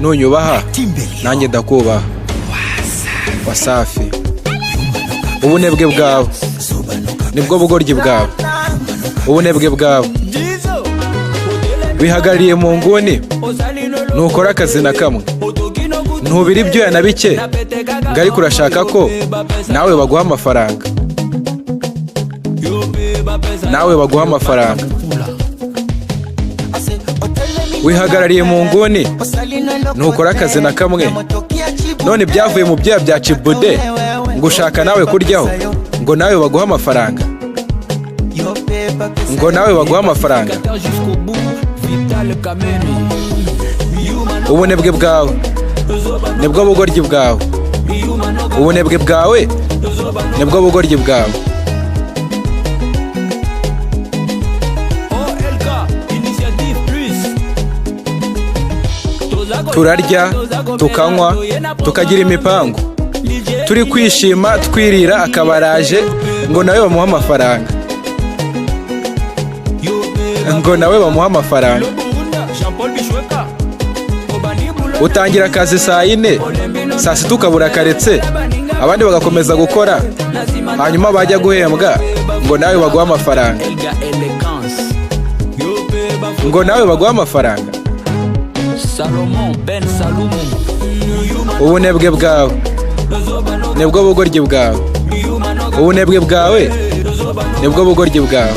nunyubaha nanjye ndakubaha. Wasafi. Ubunebwe bwawe nibwo bugoryi bwawe. Ubunebwe bwawe wihagarariye mu nguni, nukora akazi na kamwe, ntubira ibyuya na bike ngo ariko urashaka ko nawe baguha amafaranga. Nawe baguha amafaranga. Wihagarariye mu nguni, nukora akazi na kamwe, none byavuye mu byuya bya Cibude ngo ushaka nawe kuryaho ngo nawe baguha amafaranga. Ngo nawe baguha amafaranga. Ubunebwe bwawe nibwo bugoryi bwawe. Ubunebwe bwawe nibwo bugoryi bwawe. Turarya, tukanywa, tukagira imipango, turi kwishima twirira akabaraje ngo nawe bamuha amafaranga. Ngo nawe bamuha amafaranga. Utangira akazi saa 4, saa 6 ukabura karetse, abandi bagakomeza gukora, hanyuma bajya guhembwa ngo nawe baguha amafaranga. Ngo nawe baguha amafaranga. Ubunebwe bwawe nibwo bugoryi bwawe. Ubunebwe bwawe nibwo bugoryi bwawe.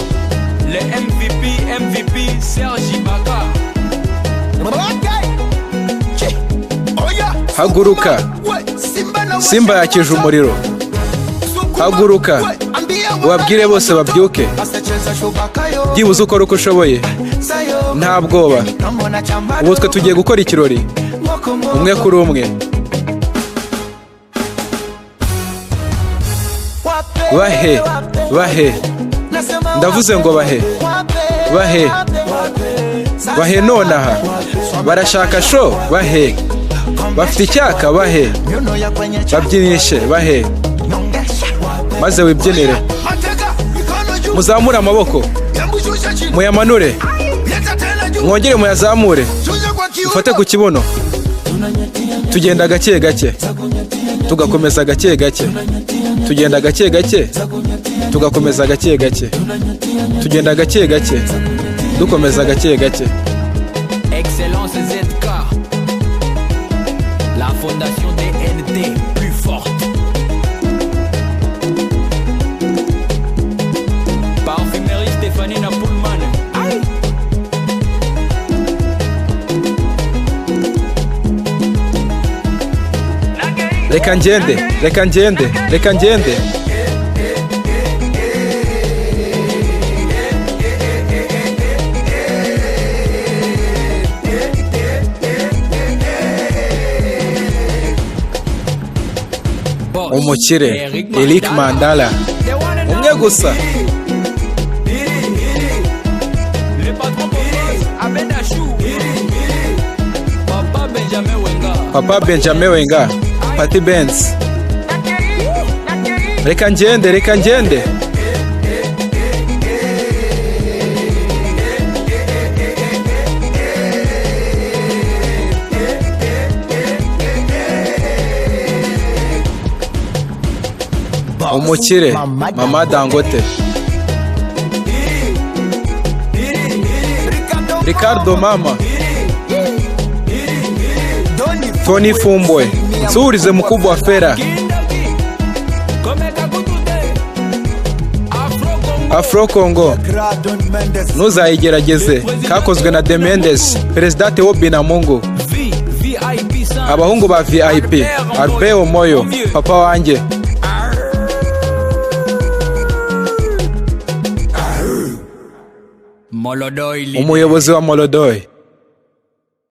Haguruka, Simba yakije umuriro. Haguruka, ubabwire bose babyuke. Byibuze ukora uko ushoboye, nta bwoba. Ubu twe tugiye gukora ikirori, umwe kuri umwe. Bahe, bahe, ndavuze ngo bahe, bahe, bahe nonaha. Barashaka show, bahe. Bafite icyaka, bahe. Babyinishe, bahe. Maze wibyinire. Muzamure amaboko, muyamanure, mwongere muyazamure, ufate ku kibuno. Tugenda gake gake, tugakomeza gake gake. Tugenda gake gake, tugakomeza gake gake. Tugenda gake gake, dukomeza gake gake. Excellence ZK, la fondation DNT plus forte. Parfumerie Stéphanie Napoulman. Aïe. Reka ngende, reka ngende, reka ngende. Umukire Eric Mandala, umwe gusa. Papa Benjamin Wenga, Patty Benz. Reka ngende, reka ngende. Umukire Mama Dangote, Ricardo Mama, Tony Fumbwe, nsurize mukubwa wa Fera, Afro Congo, ntuzayigerageze, kakozwe na De Mendes, Presidente w'Obinamungu, abahungu ba VIP, Albert Omoyo, papa wanjye. Umuyobozi wa Molodoi.